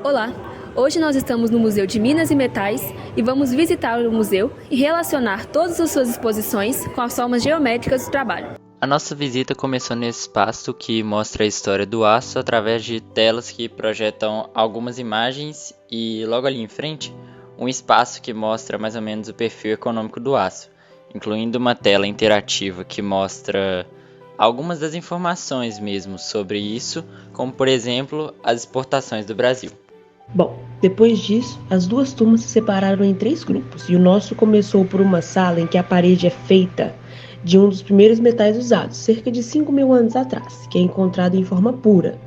Olá! Hoje nós estamos no Museu de Minas e Metais e vamos visitar o museu e relacionar todas as suas exposições com as formas geométricas do trabalho. A nossa visita começou nesse espaço que mostra a história do aço através de telas que projetam algumas imagens e logo ali em frente, um espaço que mostra mais ou menos o perfil econômico do aço, incluindo uma tela interativa que mostra algumas das informações mesmo sobre isso, como por exemplo as exportações do Brasil. Bom, depois disso, as duas turmas se separaram em 3 grupos, e o nosso começou por uma sala em que a parede é feita de um dos primeiros metais usados, cerca de 5.000 anos atrás, que é encontrado em forma pura,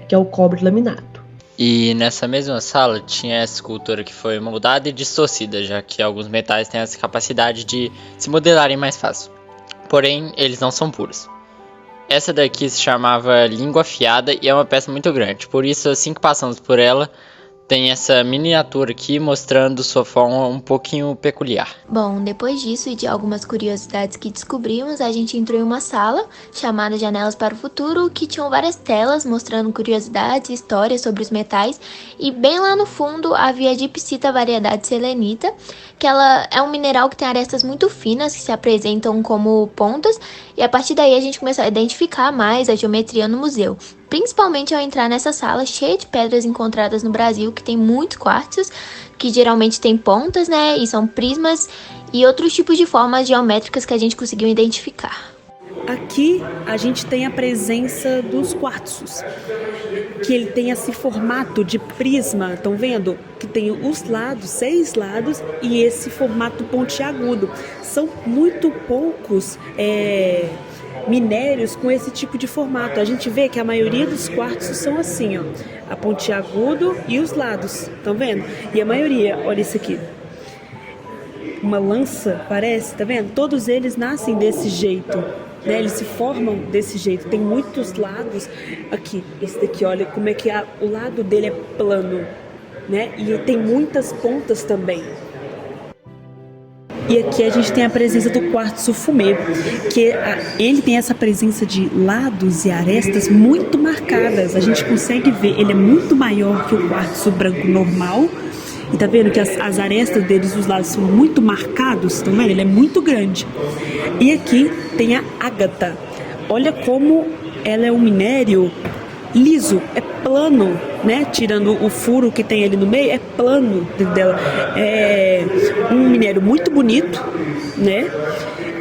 que é o cobre laminado. E nessa mesma sala tinha essa escultura que foi moldada e distorcida, já que alguns metais têm essa capacidade de se modelarem mais fácil. Porém, eles não são puros. Essa daqui se chamava Língua Afiada e é uma peça muito grande, por isso assim que passamos por ela, tem essa miniatura aqui mostrando sua forma um pouquinho peculiar. Bom, depois disso e de algumas curiosidades que descobrimos, a gente entrou em uma sala chamada Janelas para o Futuro, que tinham várias telas mostrando curiosidades e histórias sobre os metais, e bem lá no fundo havia a Dipsita variedade selenita, que ela é um mineral que tem arestas muito finas que se apresentam como pontas, e a partir daí a gente começou a identificar mais a geometria no museu. Principalmente ao entrar nessa sala cheia de pedras encontradas no Brasil, que tem muitos quartzos, que geralmente tem pontas, e são prismas e outros tipos de formas geométricas que a gente conseguiu identificar. Aqui a gente tem a presença dos quartzos, que ele tem esse formato de prisma, estão vendo? Que tem os lados, 6 lados, e esse formato pontiagudo. São muito poucos minérios com esse tipo de formato. A gente vê que a maioria dos quartzos são assim, a pontiagudo e os lados, estão vendo? E a maioria, olha isso aqui, uma lança, parece, tá vendo? Todos eles nascem desse jeito, eles se formam desse jeito. Tem muitos lados aqui, esse daqui, olha como é que o lado dele é plano, e tem muitas pontas também. E aqui a gente tem a presença do quartzo fumê, que ele tem essa presença de lados e arestas muito marcadas. A gente consegue ver, ele é muito maior que o quartzo branco normal. E tá vendo que as arestas deles, os lados são muito marcados, tá vendo? Ele é muito grande. E aqui tem a ágata. Olha como ela é um minério liso, é plano, tirando o furo que tem ali no meio, é plano dela. É um minério muito bonito,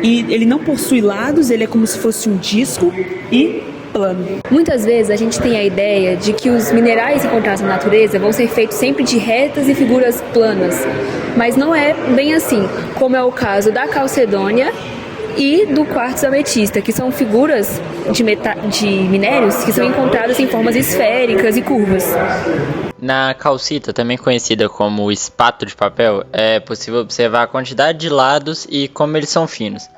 e ele não possui lados, ele é como se fosse um disco e plano. Muitas vezes a gente tem a ideia de que os minerais encontrados na natureza vão ser feitos sempre de retas e figuras planas, mas não é bem assim, como é o caso da calcedônia e do quartzo ametista, que são figuras de minérios que são encontradas em formas esféricas e curvas. Na calcita, também conhecida como espato de papel, é possível observar a quantidade de lados e como eles são finos.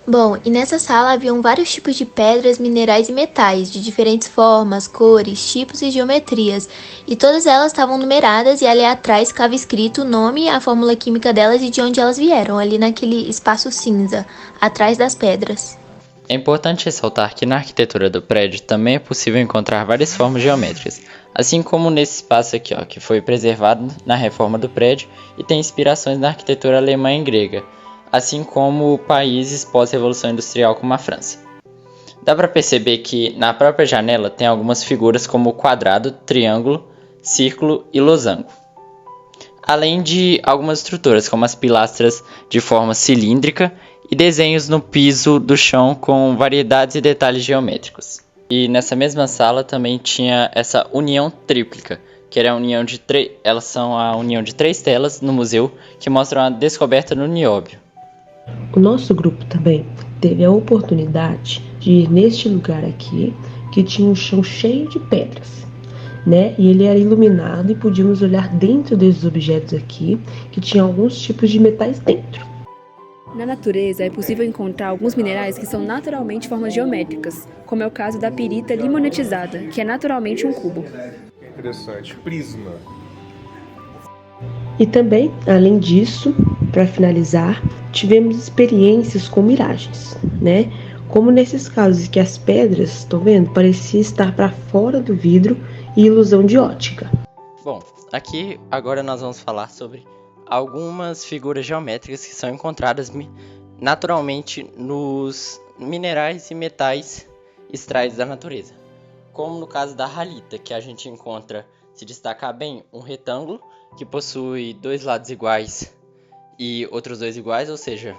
Bom, e nessa sala haviam vários tipos de pedras, minerais e metais, de diferentes formas, cores, tipos e geometrias, e todas elas estavam numeradas e ali atrás ficava escrito o nome, a fórmula química delas e de onde elas vieram, ali naquele espaço cinza, atrás das pedras. É importante ressaltar que na arquitetura do prédio também é possível encontrar várias formas geométricas, assim como nesse espaço aqui, que foi preservado na reforma do prédio e tem inspirações na arquitetura alemã e grega, assim como países pós-revolução industrial como a França. Dá para perceber que na própria janela tem algumas figuras como quadrado, triângulo, círculo e losango. Além de algumas estruturas como as pilastras de forma cilíndrica e desenhos no piso do chão com variedades e detalhes geométricos. E nessa mesma sala também tinha essa união tríplica, que era a união de elas são a união de 3 telas no museu que mostram a descoberta no nióbio. O nosso grupo também teve a oportunidade de ir neste lugar aqui, que tinha um chão cheio de pedras, E ele era iluminado e podíamos olhar dentro desses objetos aqui, que tinha alguns tipos de metais dentro. Na natureza é possível encontrar alguns minerais que são naturalmente formas geométricas, como é o caso da pirita limonetizada, que é naturalmente um cubo. Interessante, prisma. E também, além disso, para finalizar, tivemos experiências com miragens, Como nesses casos que as pedras, estão vendo, parecia estar para fora do vidro e ilusão de ótica. Bom, aqui agora nós vamos falar sobre algumas figuras geométricas que são encontradas naturalmente nos minerais e metais extraídos da natureza. Como no caso da halita, que a gente encontra, se destacar bem, um retângulo que possui 2 lados iguais e outros 2 iguais, ou seja,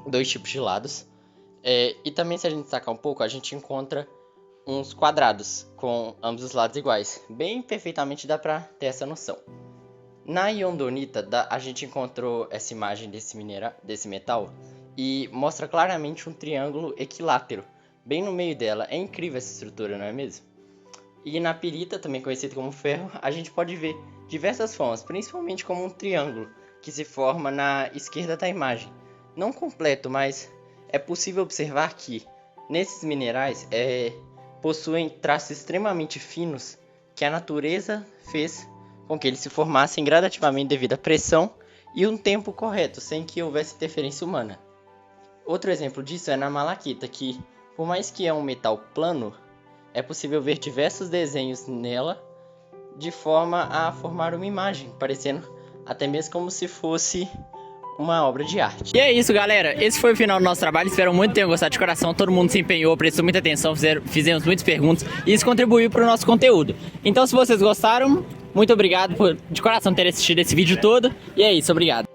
2 tipos de lados. E também, se a gente destacar um pouco, a gente encontra uns quadrados com ambos os lados iguais. Bem perfeitamente dá para ter essa noção. Na iondonita, a gente encontrou essa imagem desse metal e mostra claramente um triângulo equilátero bem no meio dela. É incrível essa estrutura, não é mesmo? E na pirita, também conhecido como ferro, a gente pode ver diversas formas, principalmente como um triângulo que se forma na esquerda da imagem. Não completo, mas é possível observar que nesses minerais possuem traços extremamente finos que a natureza fez com que eles se formassem gradativamente devido à pressão e um tempo correto, sem que houvesse interferência humana. Outro exemplo disso é na malaquita, que, por mais que é um metal plano, é possível ver diversos desenhos nela de forma a formar uma imagem, parecendo até mesmo como se fosse uma obra de arte. E é isso, galera. Esse foi o final do nosso trabalho. Espero muito que tenham gostado de coração. Todo mundo se empenhou, prestou muita atenção, fizemos muitas perguntas e isso contribuiu para o nosso conteúdo. Então, se vocês gostaram, muito obrigado por de coração ter assistido esse vídeo todo. E é isso, obrigado.